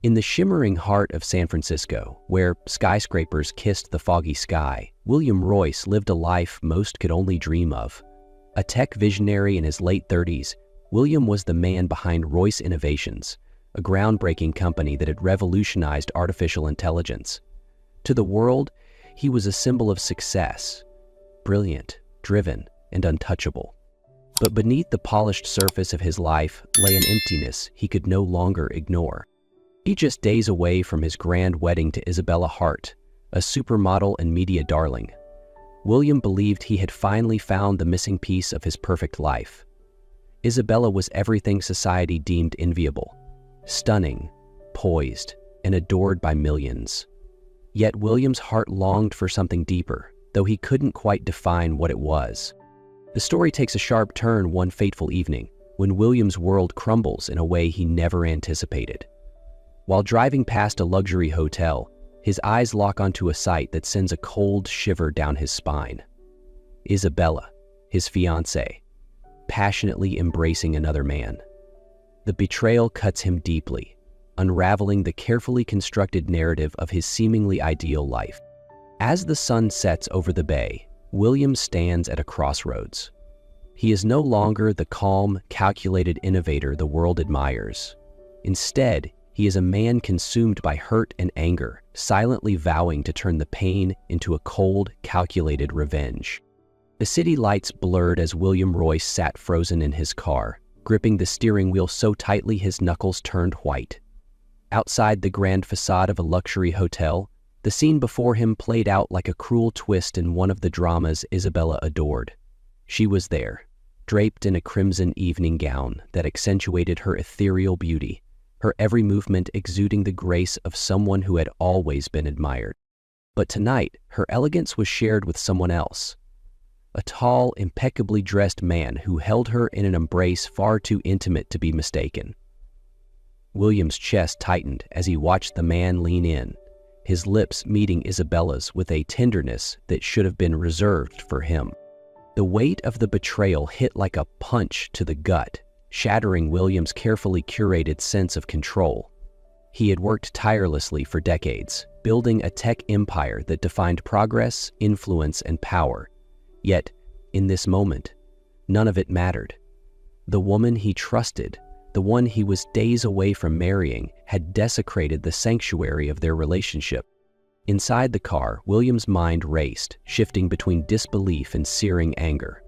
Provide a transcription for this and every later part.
In the shimmering heart of San Francisco, where skyscrapers kissed the foggy sky, William Royce lived a life most could only dream of. A tech visionary in his late 30s, William was the man behind Royce Innovations, a groundbreaking company that had revolutionized artificial intelligence. To the world, he was a symbol of success, brilliant, driven, and untouchable. But beneath the polished surface of his life lay an emptiness he could no longer ignore. Just days away from his grand wedding to Isabella Hart, a supermodel and media darling, William believed he had finally found the missing piece of his perfect life. Isabella was everything society deemed enviable, stunning, poised, and adored by millions. Yet William's heart longed for something deeper, though he couldn't quite define what it was. The story takes a sharp turn one fateful evening, when William's world crumbles in a way he never anticipated. While driving past a luxury hotel, his eyes lock onto a sight that sends a cold shiver down his spine. Isabella, his fiancée, passionately embracing another man. The betrayal cuts him deeply, unraveling the carefully constructed narrative of his seemingly ideal life. As the sun sets over the bay, William stands at a crossroads. He is no longer the calm, calculated innovator the world admires. Instead, he is a man consumed by hurt and anger, silently vowing to turn the pain into a cold, calculated revenge. The city lights blurred as William Royce sat frozen in his car, gripping the steering wheel so tightly his knuckles turned white. Outside the grand facade of a luxury hotel, the scene before him played out like a cruel twist in one of the dramas Isabella adored. She was there, draped in a crimson evening gown that accentuated her ethereal beauty, her every movement exuding the grace of someone who had always been admired. But tonight, her elegance was shared with someone else. A tall, impeccably dressed man who held her in an embrace far too intimate to be mistaken. William's chest tightened as he watched the man lean in, his lips meeting Isabella's with a tenderness that should have been reserved for him. The weight of the betrayal hit like a punch to the gut, shattering William's carefully curated sense of control. He had worked tirelessly for decades, building a tech empire that defined progress, influence, and power. Yet, in this moment, none of it mattered. The woman he trusted, the one he was days away from marrying, had desecrated the sanctuary of their relationship. Inside the car, William's mind raced, shifting between disbelief and searing anger.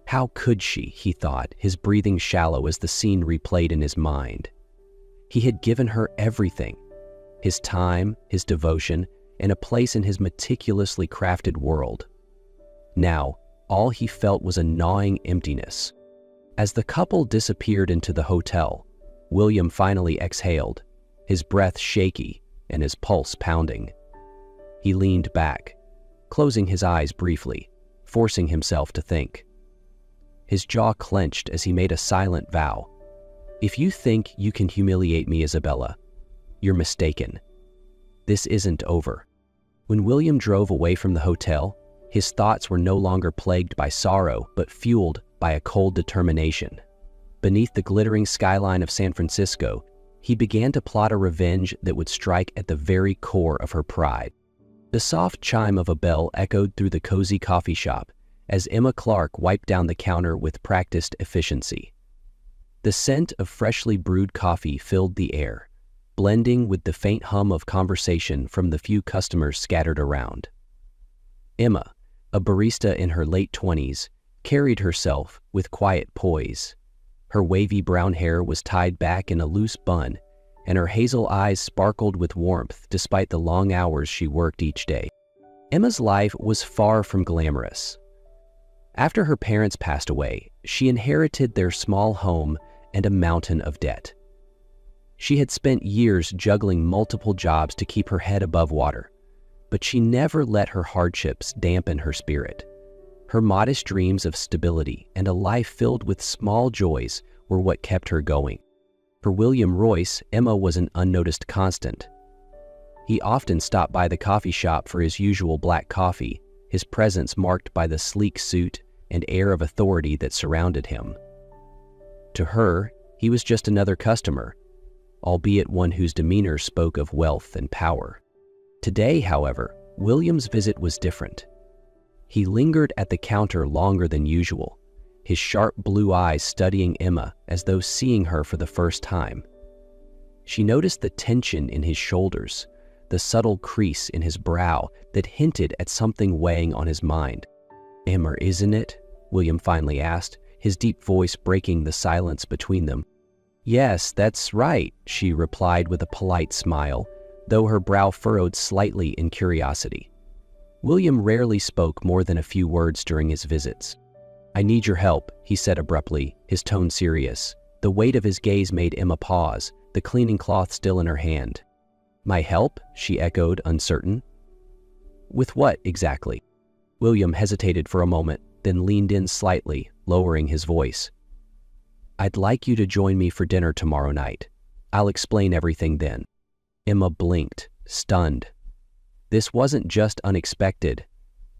How could she, he thought, his breathing shallow as the scene replayed in his mind. He had given her everything, his time, his devotion, and a place in his meticulously crafted world. Now, all he felt was a gnawing emptiness. As the couple disappeared into the hotel, William finally exhaled, his breath shaky and his pulse pounding. He leaned back, closing his eyes briefly, forcing himself to think. His jaw clenched as he made a silent vow. If you think you can humiliate me, Isabella, you're mistaken. This isn't over. When William drove away from the hotel, his thoughts were no longer plagued by sorrow, but fueled by a cold determination. Beneath the glittering skyline of San Francisco, he began to plot a revenge that would strike at the very core of her pride. The soft chime of a bell echoed through the cozy coffee shop as Emma Clark wiped down the counter with practiced efficiency. The scent of freshly brewed coffee filled the air, blending with the faint hum of conversation from the few customers scattered around. Emma, a barista in her late 20s, carried herself with quiet poise. Her wavy brown hair was tied back in a loose bun, and her hazel eyes sparkled with warmth despite the long hours she worked each day. Emma's life was far from glamorous. After her parents passed away, she inherited their small home and a mountain of debt. She had spent years juggling multiple jobs to keep her head above water, but she never let her hardships dampen her spirit. Her modest dreams of stability and a life filled with small joys were what kept her going. For William Royce, Emma was an unnoticed constant. He often stopped by the coffee shop for his usual black coffee, his presence marked by the sleek suit and air of authority that surrounded him. To her, he was just another customer, albeit one whose demeanor spoke of wealth and power. Today, however, William's visit was different. He lingered at the counter longer than usual, his sharp blue eyes studying Emma as though seeing her for the first time. She noticed the tension in his shoulders, the subtle crease in his brow that hinted at something weighing on his mind. "Emma, isn't it?" William finally asked, his deep voice breaking the silence between them. "Yes, that's right," she replied with a polite smile, though her brow furrowed slightly in curiosity. William rarely spoke more than a few words during his visits. "I need your help," he said abruptly, his tone serious. The weight of his gaze made Emma pause, the cleaning cloth still in her hand. "My help?" she echoed, uncertain. "With what, exactly?" William hesitated for a moment, then leaned in slightly, lowering his voice. "I'd like you to join me for dinner tomorrow night. I'll explain everything then." Emma blinked, stunned. This wasn't just unexpected.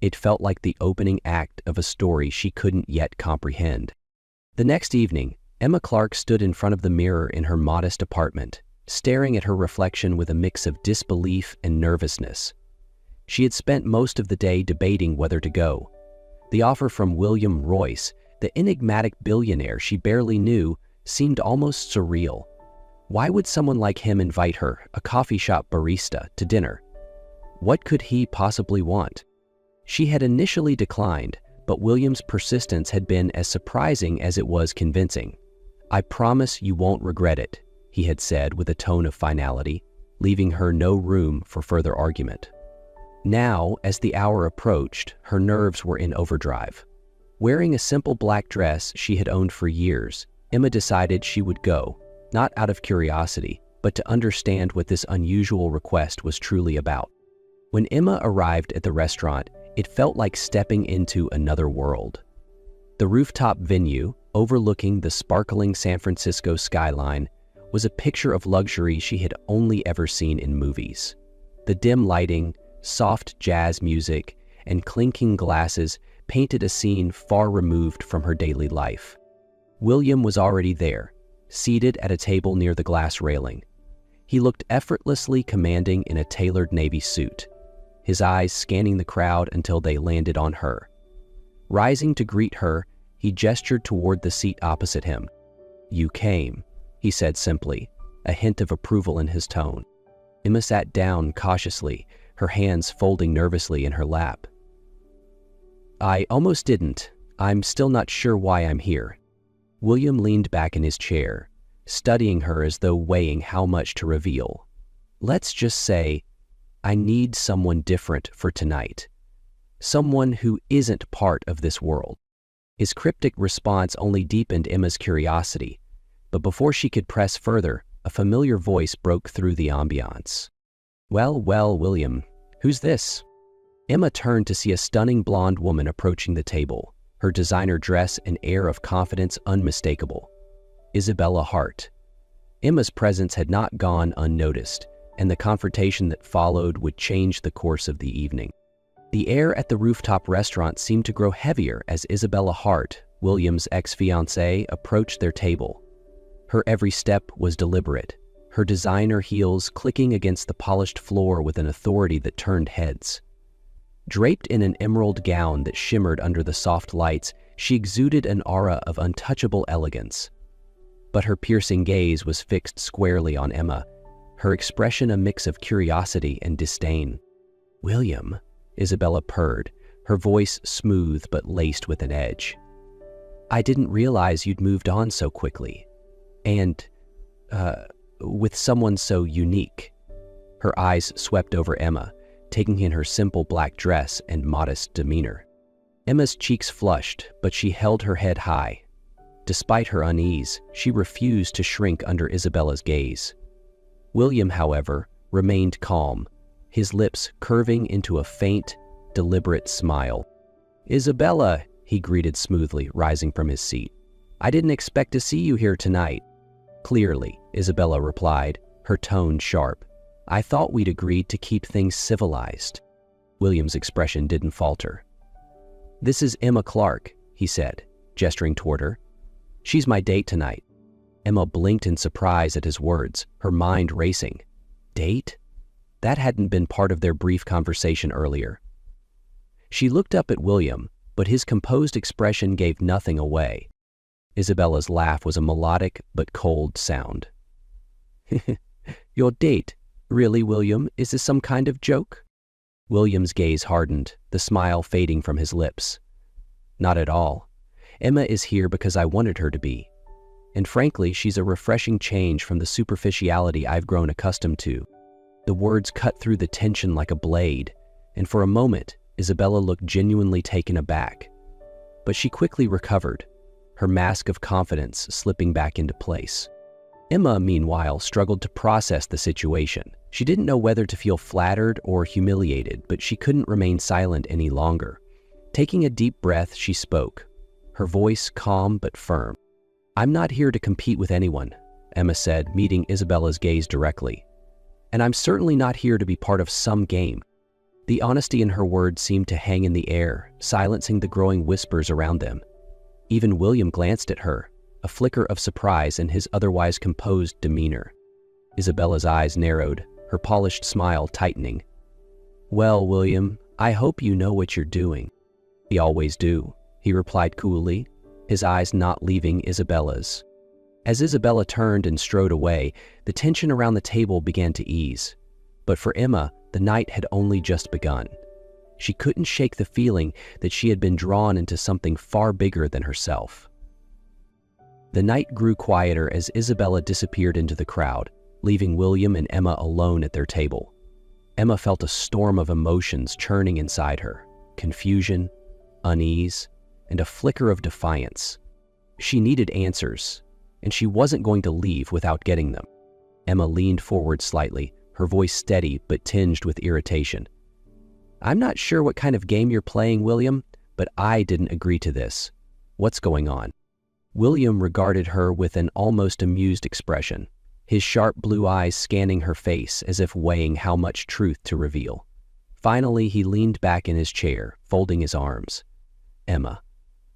It felt like the opening act of a story she couldn't yet comprehend. The next evening, Emma Clark stood in front of the mirror in her modest apartment, staring at her reflection with a mix of disbelief and nervousness. She had spent most of the day debating whether to go. The offer from William Royce, the enigmatic billionaire she barely knew, seemed almost surreal. Why would someone like him invite her, a coffee shop barista, to dinner? What could he possibly want? She had initially declined, but William's persistence had been as surprising as it was convincing. "I promise you won't regret it," he had said with a tone of finality, leaving her no room for further argument. Now, as the hour approached, her nerves were in overdrive. Wearing a simple black dress she had owned for years, Emma decided she would go, not out of curiosity, but to understand what this unusual request was truly about. When Emma arrived at the restaurant, it felt like stepping into another world. The rooftop venue, overlooking the sparkling San Francisco skyline, was a picture of luxury she had only ever seen in movies. The dim lighting, soft jazz music, and clinking glasses painted a scene far removed from her daily life. William was already there, seated at a table near the glass railing. He looked effortlessly commanding in a tailored navy suit, his eyes scanning the crowd until they landed on her. Rising to greet her, he gestured toward the seat opposite him. "You came," he said simply, a hint of approval in his tone. Emma sat down cautiously, her hands folding nervously in her lap. "I almost didn't. I'm still not sure why I'm here." William leaned back in his chair, studying her as though weighing how much to reveal. "Let's just say, I need someone different for tonight. Someone who isn't part of this world." His cryptic response only deepened Emma's curiosity, but before she could press further, a familiar voice broke through the ambiance. "Well, well, William, who's this?" Emma turned to see a stunning blonde woman approaching the table, her designer dress and air of confidence unmistakable. Isabella Hart. Emma's presence had not gone unnoticed, and the confrontation that followed would change the course of the evening. The air at the rooftop restaurant seemed to grow heavier as Isabella Hart, William's ex-fiancée, approached their table. Her every step was deliberate, her designer heels clicking against the polished floor with an authority that turned heads. Draped in an emerald gown that shimmered under the soft lights, she exuded an aura of untouchable elegance. But her piercing gaze was fixed squarely on Emma, her expression a mix of curiosity and disdain. "William," Isabella purred, her voice smooth but laced with an edge. "I didn't realize you'd moved on so quickly. And, with someone so unique." Her eyes swept over Emma, taking in her simple black dress and modest demeanor. Emma's cheeks flushed, but she held her head high. Despite her unease, she refused to shrink under Isabella's gaze. William, however, remained calm, his lips curving into a faint, deliberate smile. "Isabella," he greeted smoothly, rising from his seat. "I didn't expect to see you here tonight." "Clearly," Isabella replied, her tone sharp. "I thought we'd agreed to keep things civilized." William's expression didn't falter. "This is Emma Clark," he said, gesturing toward her. "She's my date tonight." Emma blinked in surprise at his words, her mind racing. Date? That hadn't been part of their brief conversation earlier. She looked up at William, but his composed expression gave nothing away. Isabella's laugh was a melodic but cold sound. Your date? Really, William? Is this some kind of joke? William's gaze hardened, the smile fading from his lips. Not at all. Emma is here because I wanted her to be. And frankly, she's a refreshing change from the superficiality I've grown accustomed to. The words cut through the tension like a blade, and for a moment, Isabella looked genuinely taken aback. But she quickly recovered, her mask of confidence slipping back into place. Emma, meanwhile, struggled to process the situation. She didn't know whether to feel flattered or humiliated, but she couldn't remain silent any longer. Taking a deep breath, she spoke, her voice calm but firm. I'm not here to compete with anyone, Emma said, meeting Isabella's gaze directly. And I'm certainly not here to be part of some game. The honesty in her words seemed to hang in the air, silencing the growing whispers around them. Even William glanced at her, a flicker of surprise in his otherwise composed demeanor. Isabella's eyes narrowed, her polished smile tightening. Well, William, I hope you know what you're doing. I always do, he replied coolly, his eyes not leaving Isabella's. As Isabella turned and strode away, the tension around the table began to ease. But for Emma, the night had only just begun. She couldn't shake the feeling that she had been drawn into something far bigger than herself. The night grew quieter as Isabella disappeared into the crowd, leaving William and Emma alone at their table. Emma felt a storm of emotions churning inside her, confusion, unease, and a flicker of defiance. She needed answers, and she wasn't going to leave without getting them. Emma leaned forward slightly, her voice steady but tinged with irritation. I'm not sure what kind of game you're playing, William, but I didn't agree to this. What's going on? William regarded her with an almost amused expression, his sharp blue eyes scanning her face as if weighing how much truth to reveal. Finally, he leaned back in his chair, folding his arms. Emma,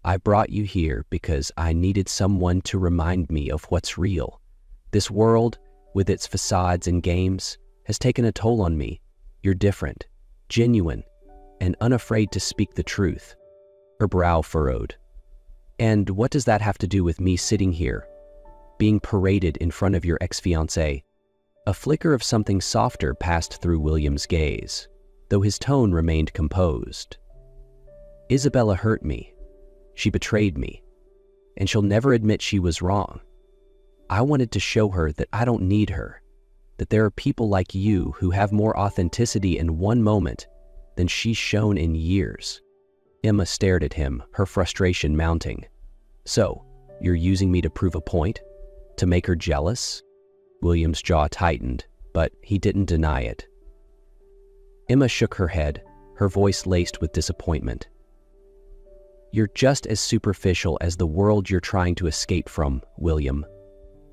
I brought you here because I needed someone to remind me of what's real. This world, with its facades and games, has taken a toll on me. You're different, genuine, and unafraid to speak the truth. Her brow furrowed. And what does that have to do with me sitting here, being paraded in front of your ex-fiancé? A flicker of something softer passed through William's gaze, though his tone remained composed. Isabella hurt me. She betrayed me, and she'll never admit she was wrong. I wanted to show her that I don't need her, that there are people like you who have more authenticity in one moment than she's shown in years. Emma stared at him, her frustration mounting. So, you're using me to prove a point? To make her jealous? William's jaw tightened, but he didn't deny it. Emma shook her head, her voice laced with disappointment. You're just as superficial as the world you're trying to escape from, William.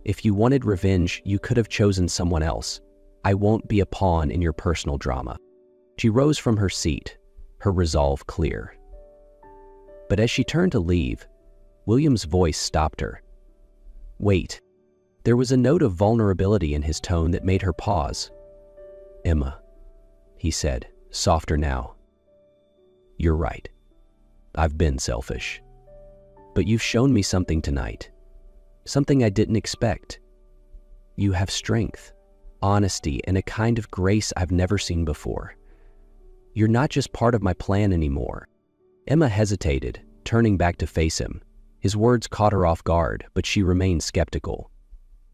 If you wanted revenge, you could have chosen someone else. I won't be a pawn in your personal drama. She rose from her seat, her resolve clear. But as she turned to leave, William's voice stopped her. Wait. There was a note of vulnerability in his tone that made her pause. Emma, he said, softer now. You're right. I've been selfish. But you've shown me something tonight. Something I didn't expect. You have strength, honesty, and a kind of grace I've never seen before. You're not just part of my plan anymore. Emma hesitated, turning back to face him. His words caught her off guard, but she remained skeptical.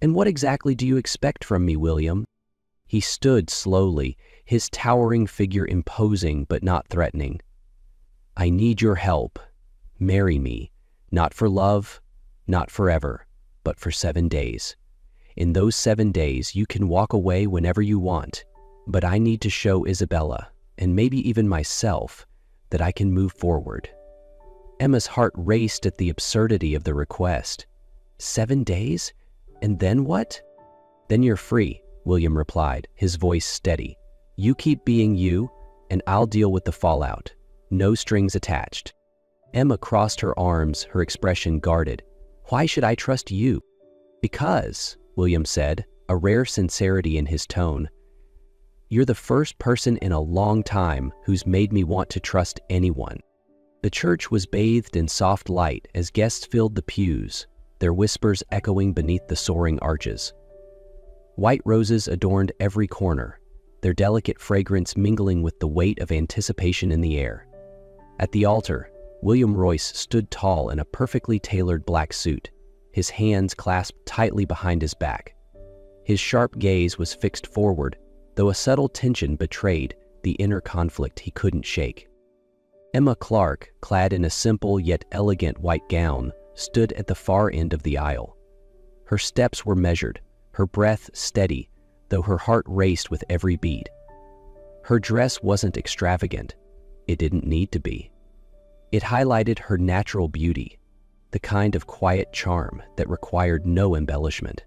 And what exactly do you expect from me, William? He stood slowly, his towering figure imposing but not threatening. I need your help. Marry me, not for love, not forever, but for 7 days. In those 7 days, you can walk away whenever you want, but I need to show Isabella, and maybe even myself, that I can move forward. Emma's heart raced at the absurdity of the request. 7 days? And then what? Then you're free, William replied, his voice steady. You keep being you, and I'll deal with the fallout. No strings attached. Emma crossed her arms, her expression guarded. Why should I trust you? "Because," William said, a rare sincerity in his tone, "you're the first person in a long time who's made me want to trust anyone." The church was bathed in soft light as guests filled the pews, their whispers echoing beneath the soaring arches. White roses adorned every corner, their delicate fragrance mingling with the weight of anticipation in the air. At the altar, William Royce stood tall in a perfectly tailored black suit, his hands clasped tightly behind his back. His sharp gaze was fixed forward, though a subtle tension betrayed the inner conflict he couldn't shake. Emma Clark, clad in a simple yet elegant white gown, stood at the far end of the aisle. Her steps were measured, her breath steady, though her heart raced with every beat. Her dress wasn't extravagant. It didn't need to be. It highlighted her natural beauty, the kind of quiet charm that required no embellishment.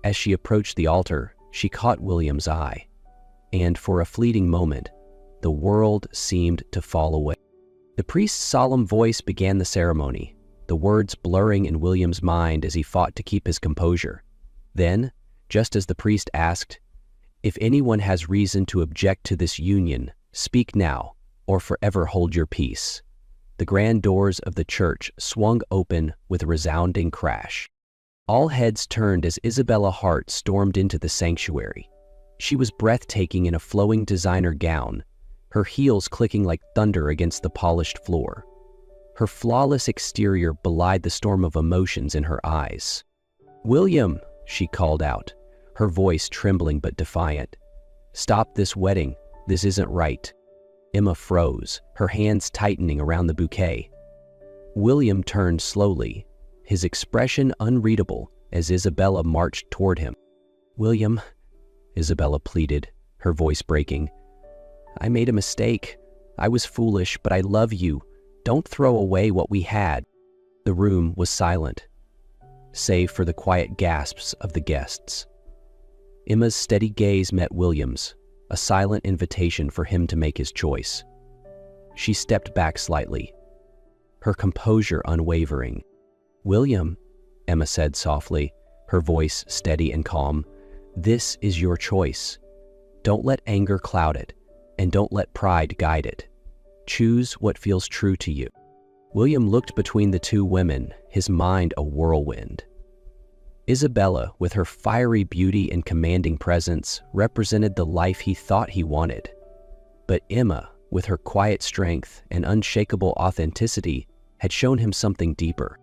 As she approached the altar, she caught William's eye, and for a fleeting moment, the world seemed to fall away. The priest's solemn voice began the ceremony, the words blurring in William's mind as he fought to keep his composure. Then, just as the priest asked, "If anyone has reason to object to this union, speak now, or forever hold your peace," the grand doors of the church swung open with a resounding crash. All heads turned as Isabella Hart stormed into the sanctuary. She was breathtaking in a flowing designer gown, her heels clicking like thunder against the polished floor. Her flawless exterior belied the storm of emotions in her eyes. "William," she called out, her voice trembling but defiant. "Stop this wedding. This isn't right." Emma froze, her hands tightening around the bouquet. William turned slowly, his expression unreadable as Isabella marched toward him. "William," Isabella pleaded, her voice breaking, "I made a mistake. I was foolish, but I love you. Don't throw away what we had." The room was silent, save for the quiet gasps of the guests. Emma's steady gaze met William's, a silent invitation for him to make his choice. She stepped back slightly, her composure unwavering. "William," Emma said softly, her voice steady and calm, "this is your choice. Don't let anger cloud it, and don't let pride guide it. Choose what feels true to you." William looked between the two women, his mind a whirlwind. Isabella, with her fiery beauty and commanding presence, represented the life he thought he wanted. But Emma, with her quiet strength and unshakable authenticity, had shown him something deeper.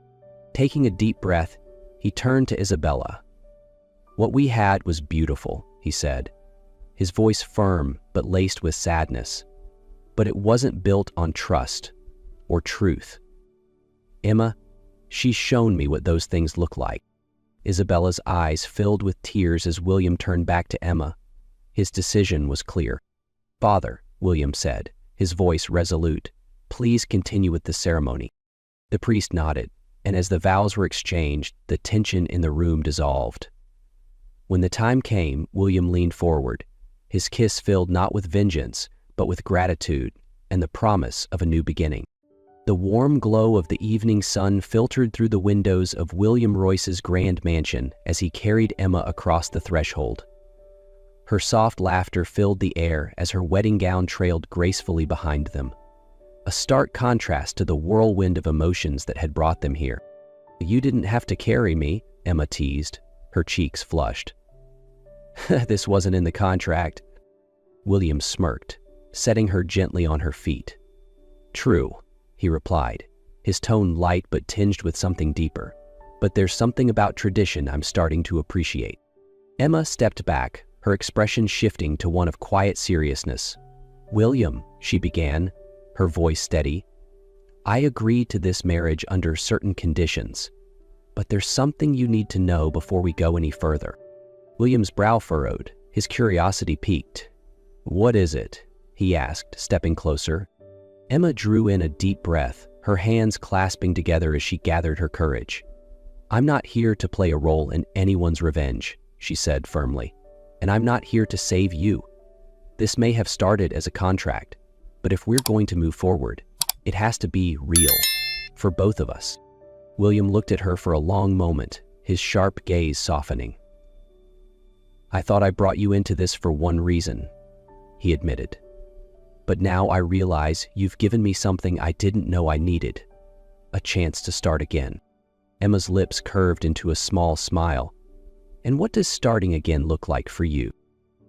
Taking a deep breath, he turned to Isabella. "What we had was beautiful," he said, his voice firm but laced with sadness. "But it wasn't built on trust or truth. Emma, she's shown me what those things look like." Isabella's eyes filled with tears as William turned back to Emma. His decision was clear. "Father," William said, his voice resolute, "please continue with the ceremony." The priest nodded, and as the vows were exchanged, the tension in the room dissolved. When the time came, William leaned forward, his kiss filled not with vengeance, but with gratitude and the promise of a new beginning. The warm glow of the evening sun filtered through the windows of William Royce's grand mansion as he carried Emma across the threshold. Her soft laughter filled the air as her wedding gown trailed gracefully behind them, a stark contrast to the whirlwind of emotions that had brought them here. "You didn't have to carry me," Emma teased, her cheeks flushed. "This wasn't in the contract." William smirked, setting her gently on her feet. "True," he replied, his tone light but tinged with something deeper. "But there's something about tradition I'm starting to appreciate." Emma stepped back, her expression shifting to one of quiet seriousness. "William," she began, her voice steady, "I agreed to this marriage under certain conditions, but there's something you need to know before we go any further." William's brow furrowed, his curiosity piqued. "What is it?" he asked, stepping closer. Emma drew in a deep breath, her hands clasping together as she gathered her courage. "I'm not here to play a role in anyone's revenge," she said firmly, "and I'm not here to save you. This may have started as a contract, but if we're going to move forward, it has to be real, for both of us." William looked at her for a long moment, his sharp gaze softening. "I thought I brought you into this for one reason," he admitted. "But now I realize you've given me something I didn't know I needed, a chance to start again." Emma's lips curved into a small smile. "And what does starting again look like for you?"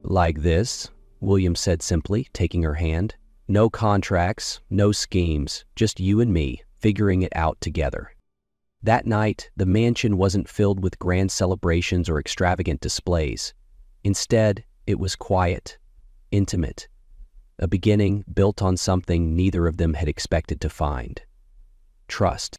"Like this," William said simply, taking her hand. "No contracts, no schemes, just you and me, figuring it out together." That night, the mansion wasn't filled with grand celebrations or extravagant displays. Instead, it was quiet, intimate, a beginning built on something neither of them had expected to find: trust.